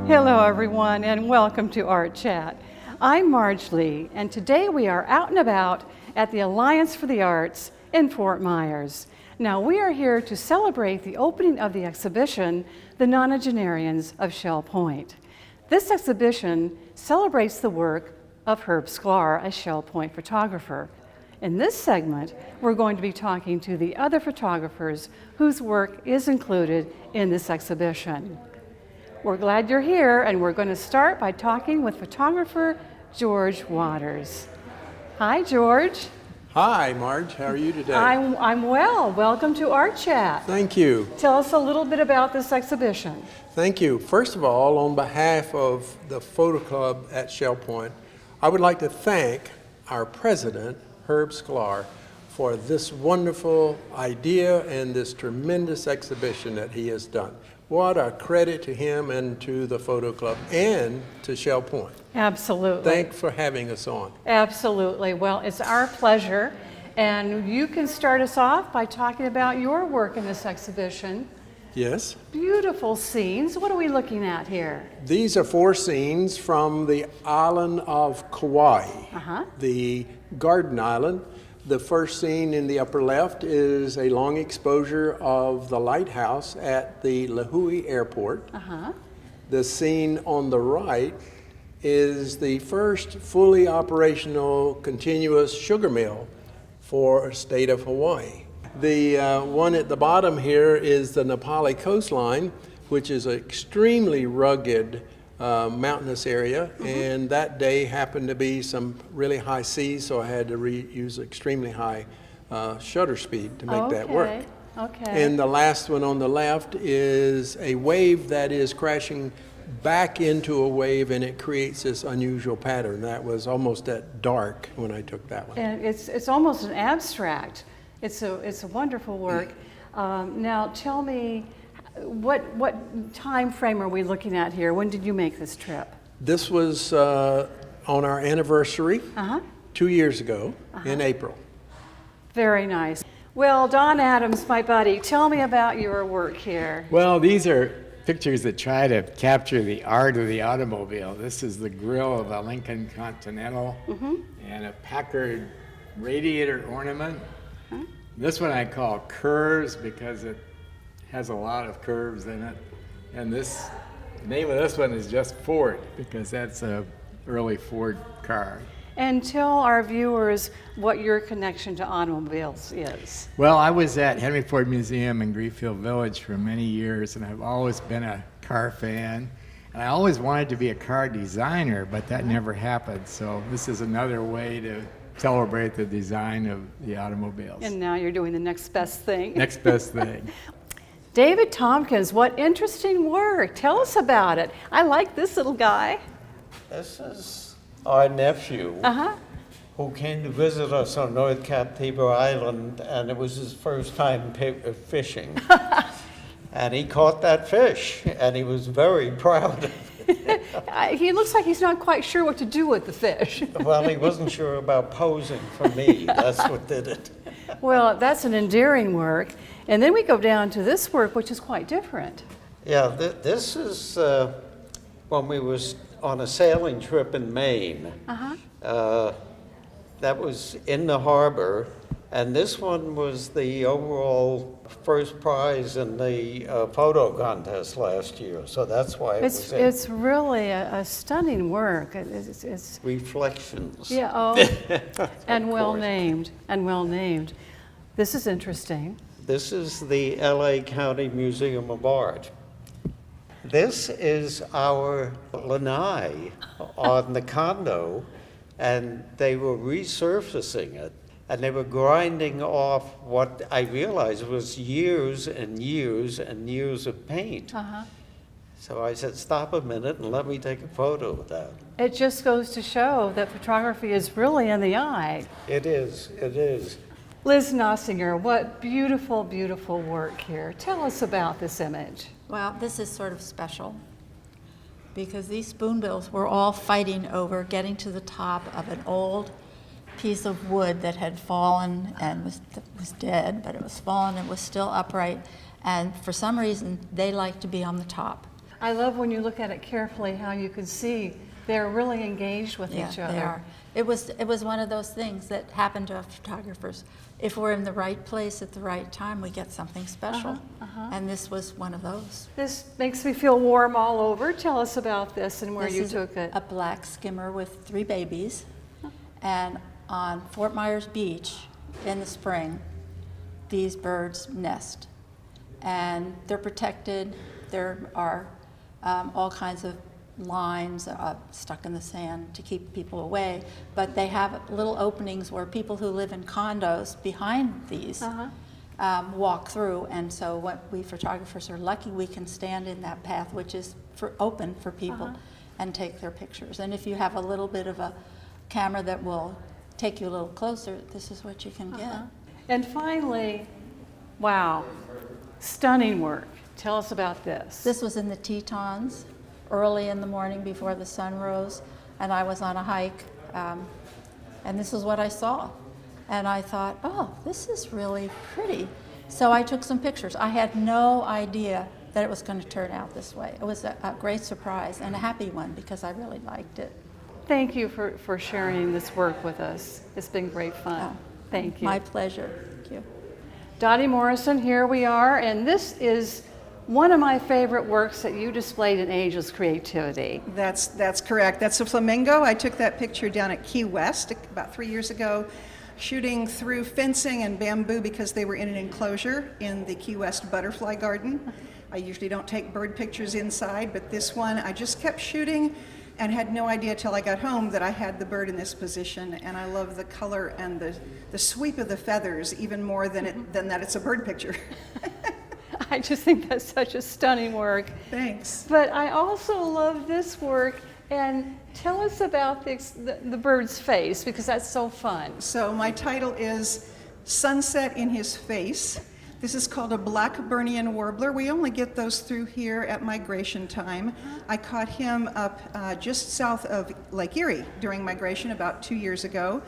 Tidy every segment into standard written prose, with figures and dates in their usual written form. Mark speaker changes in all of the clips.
Speaker 1: Hello everyone and welcome to Art Chat. I'm Marge Lee and today we are out and about at the Alliance for the Arts in Fort Myers. Now we are here to celebrate the opening of the exhibition, The Nonagenarians of Shell Point. This exhibition celebrates the work of Herb Sklar, a Shell Point photographer. In this segment, we're going to be talking to the other photographers whose work is included in this exhibition. We're glad you're here, and we're going to start by talking with photographer George Waters. Hi, George.
Speaker 2: Hi, Marge. How are you today?
Speaker 1: I'm well. Welcome to Art Chat.
Speaker 2: Thank you.
Speaker 1: Tell us a little bit about this exhibition.
Speaker 2: Thank you. First of all, on behalf of the Photo Club at Shell Point, I would like to thank our president, Herb Sklar, for this wonderful idea and this tremendous exhibition that he has done. What a credit to him and to the Photo Club and to Shell Point.
Speaker 1: Absolutely.
Speaker 2: Thanks for having us on.
Speaker 1: Absolutely. Well, it's our pleasure. And you can start us off by talking about your work in this exhibition.
Speaker 2: Yes.
Speaker 1: Beautiful scenes. What are we looking at here?
Speaker 2: These are 4 scenes from the island of Kauai, the Garden Island. The first scene in the upper left is a long exposure of the lighthouse at the Lihue Airport. The scene on the right is the first fully operational continuous sugar mill for the state of Hawaii. The one at the bottom here is the Nepali coastline, which is an extremely rugged mountainous area, and that day happened to be some really high seas, so I had to use extremely high shutter speed to make that work.
Speaker 1: Okay.
Speaker 2: And the last one on the left is a wave that is crashing back into a wave, and it creates this unusual pattern. That was almost at dark when I took that one.
Speaker 1: And it's almost an abstract. It's a wonderful work. Now tell me, what time frame are we looking at here? When did you make this trip?
Speaker 2: This was on our anniversary 2 years ago in April.
Speaker 1: Very nice. Well, Don Adams, my buddy, tell me about your work here.
Speaker 3: Well, these are pictures that try to capture the art of the automobile. This is the grille of a Lincoln Continental and a Packard radiator ornament. This one I call Curves because it has a lot of curves in it. And the name of this one is just Ford because that's a early Ford car.
Speaker 1: And tell our viewers what your connection to automobiles is.
Speaker 3: Well, I was at Henry Ford Museum in Greenfield Village for many years, and I've always been a car fan. And I always wanted to be a car designer, but that never happened. So this is another way to celebrate the design of the automobiles.
Speaker 1: And now you're doing the next best thing.
Speaker 3: Next best thing.
Speaker 1: David Tompkins, what interesting work. Tell us about it. I like this little guy.
Speaker 4: This is our nephew who came to visit us on North Cap Tabor Island, and it was his first time fishing. And he caught that fish, and he was very proud of it.
Speaker 1: He looks like he's not quite sure what to do with the fish.
Speaker 4: Well, he wasn't sure about posing for me. That's what did it.
Speaker 1: Well, that's an endearing work. And then we go down to this work, which is quite different.
Speaker 4: Yeah, this is when we was on a sailing trip in Maine. That was in the harbor, and this one was the overall first prize in the photo contest last year. So that's why it was in.
Speaker 1: It's really a stunning work. It's
Speaker 4: Reflections.
Speaker 1: Yeah, and well named, and well named. This is interesting.
Speaker 4: This is the LA County Museum of Art. This is our lanai on the condo, and they were resurfacing it, and they were grinding off what I realized was years and years and years of paint. So I said, stop a minute and let me take a photo of that.
Speaker 1: It just goes to show that photography is really in the eye.
Speaker 4: It is, it is.
Speaker 1: Liz Nossinger, what beautiful, beautiful work here. Tell us about this image.
Speaker 5: Well, this is sort of special because these spoonbills were all fighting over getting to the top of an old piece of wood that had fallen and was dead, but it was fallen and was still upright. And for some reason, they like to be on the top.
Speaker 1: I love when you look at it carefully how you can see they're really engaged with each other.
Speaker 5: They are. It was one of those things that happen to us photographers. If we're in the right place at the right time, we get something special. And this was one of those.
Speaker 1: This makes me feel warm all over. Tell us about this and where you took it.
Speaker 5: A black skimmer with 3 babies. And on Fort Myers Beach in the spring, these birds nest. And they're protected. There are all kinds of lines stuck in the sand to keep people away, but they have little openings where people who live in condos behind these walk through, and so what we photographers are lucky we can stand in that path, which is open for people, and take their pictures. And if you have a little bit of a camera that will take you a little closer, this is what you can get.
Speaker 1: And finally, wow, stunning work. Tell us about this.
Speaker 5: This was in the Tetons, early in the morning before the sun rose, and I was on a hike, and this is what I saw. And I thought, oh, this is really pretty. So I took some pictures. I had no idea that it was going to turn out this way. It was a great surprise and a happy one because I really liked it.
Speaker 1: Thank you for sharing this work with us. It's been great fun. Thank you.
Speaker 5: My pleasure. Thank you.
Speaker 1: Dottie Morrison, here we are, and this is one of my favorite works that you displayed in Angel's creativity.
Speaker 6: That's correct. That's a flamingo. I took that picture down at Key West about 3 years ago, shooting through fencing and bamboo because they were in an enclosure in the Key West Butterfly Garden. I usually don't take bird pictures inside, but this one I just kept shooting and had no idea till I got home that I had the bird in this position, and I love the color and the sweep of the feathers even more than that it's a bird picture.
Speaker 1: I just think that's such a stunning work.
Speaker 6: Thanks.
Speaker 1: But I also love this work, and tell us about the bird's face, because that's so fun.
Speaker 6: So my title is Sunset in His Face. This is called a Blackburnian warbler. We only get those through here at migration time. I caught him up just south of Lake Erie during migration about 2 years ago.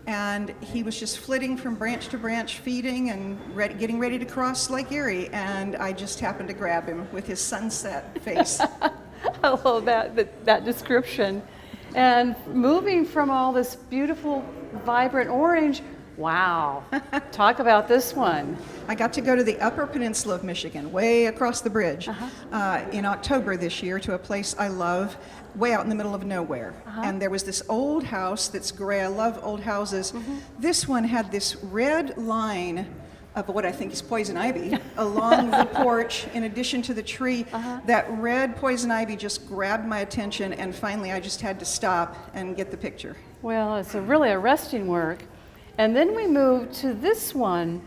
Speaker 6: And he was just flitting from branch to branch, feeding and getting ready to cross Lake Erie. And I just happened to grab him with his sunset face.
Speaker 1: I love that description. And moving from all this beautiful, vibrant orange, wow. Talk about this one.
Speaker 6: I got to go to the Upper Peninsula of Michigan, way across the bridge, in October this year to a place I love, way out in the middle of nowhere. And there was this old house that's gray. I love old houses. This one had this red line of what I think is poison ivy along the porch in addition to the tree. That red poison ivy just grabbed my attention, and finally I just had to stop and get the picture.
Speaker 1: Well, it's really arresting work. And then we move to this one,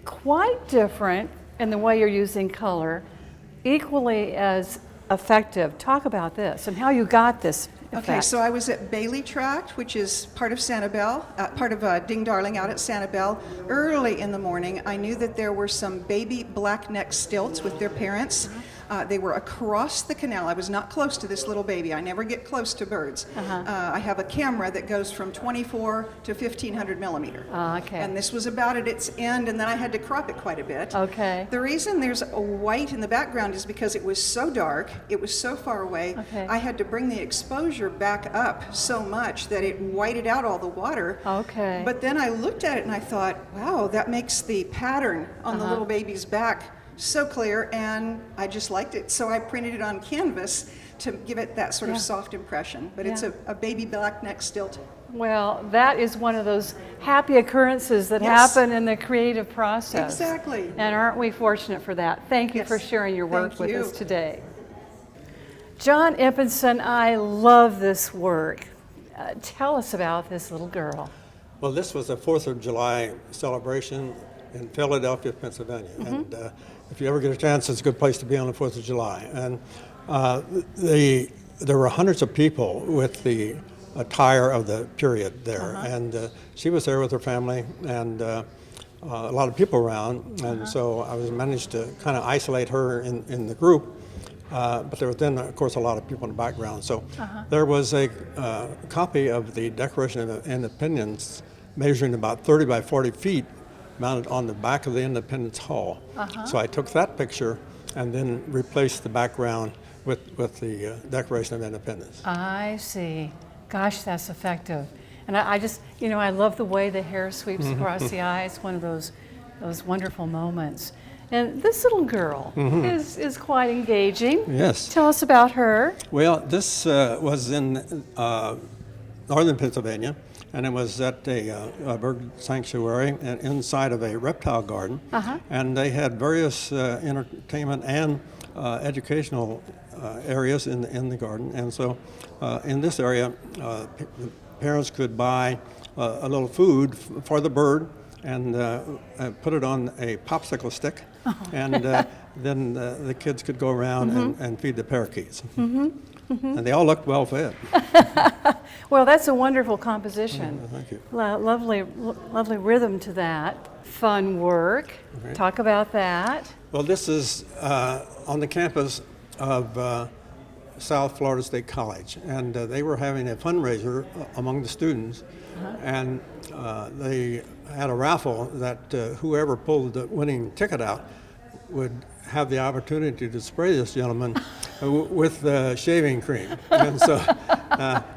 Speaker 1: quite different in the way you're using color, equally as effective. Talk about this and how you got this effect.
Speaker 6: Okay, so I was at Bailey Tract, which is part of Sanibel, part of Ding Darling out at Sanibel. Early in the morning, I knew that there were some baby black-necked stilts with their parents. They were across the canal. I was not close to this little baby. I never get close to birds. I have a camera that goes from 24 to 1500 millimeter.
Speaker 1: Okay.
Speaker 6: And this was about at its end, and then I had to crop it quite a bit.
Speaker 1: Okay.
Speaker 6: The reason there's a white in the background is because it was so dark, it was so far away,
Speaker 1: Okay.
Speaker 6: I had to bring the exposure back up so much that it whited out all the water.
Speaker 1: Okay.
Speaker 6: But then I looked at it and I thought, wow, that makes the pattern on the little baby's back so clear, and I just liked it. So I printed it on canvas to give it that sort of soft impression. But it's a baby black-neck stilt.
Speaker 1: Well, that is one of those happy occurrences that
Speaker 6: Yes.
Speaker 1: happen in the creative process.
Speaker 6: Exactly.
Speaker 1: And aren't we fortunate for that? Thank you
Speaker 6: Yes.
Speaker 1: for sharing your work
Speaker 6: Thank
Speaker 1: with
Speaker 6: you.
Speaker 1: us today. John Impinson, I love this work. Tell us about this little girl.
Speaker 7: Well, this was a 4th of July celebration in Philadelphia, Pennsylvania. And if you ever get a chance, it's a good place to be on the 4th of July. And there were hundreds of people with the attire of the period there. And she was there with her family and a lot of people around. And so I was managed to kind of isolate her in the group. But there was then, of course, a lot of people in the background. So there was a copy of the Declaration of Independence measuring about 30 by 40 feet mounted on the back of the Independence Hall. So I took that picture and then replaced the background with the Declaration of Independence.
Speaker 1: I see. Gosh, that's effective. And I just, I love the way the hair sweeps across the eyes, one of those wonderful moments. And this little girl is quite engaging.
Speaker 7: Yes.
Speaker 1: Tell us about her.
Speaker 7: Well, this was in northern Pennsylvania, and it was at a bird sanctuary and inside of a reptile garden. And they had various entertainment and educational areas in the garden. And so in this area, parents could buy a little food for the bird and put it on a popsicle stick, and then the kids could go around and feed the parakeets. And they all looked well fed.
Speaker 1: Well, that's a wonderful composition.
Speaker 7: Thank you.
Speaker 1: Lovely rhythm to that. Fun work.
Speaker 7: Okay.
Speaker 1: Talk about that.
Speaker 7: Well, this is on the campus of South Florida State College, and they were having a fundraiser among the students, and they had a raffle that whoever pulled the winning ticket out would have the opportunity to spray this gentleman with shaving cream. And so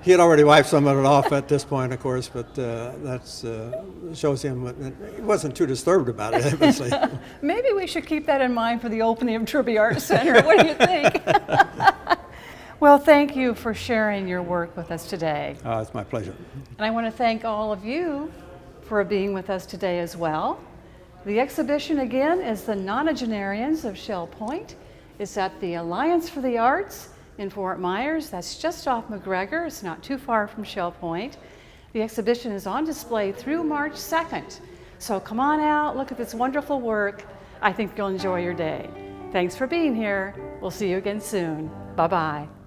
Speaker 7: he had already wiped some of it off at this point, of course, but that shows him he wasn't too disturbed about it, obviously.
Speaker 1: Maybe we should keep that in mind for the opening of Trivia Arts Center. What do you think? Well, thank you for sharing your work with us today.
Speaker 7: It's my pleasure.
Speaker 1: And I want to thank all of you for being with us today as well. The exhibition again is the Nonagenarians of Shell Point. It's at the Alliance for the Arts in Fort Myers. That's just off McGregor. It's not too far from Shell Point. The exhibition is on display through March 2nd. So come on out, look at this wonderful work. I think you'll enjoy your day. Thanks for being here. We'll see you again soon. Bye-bye.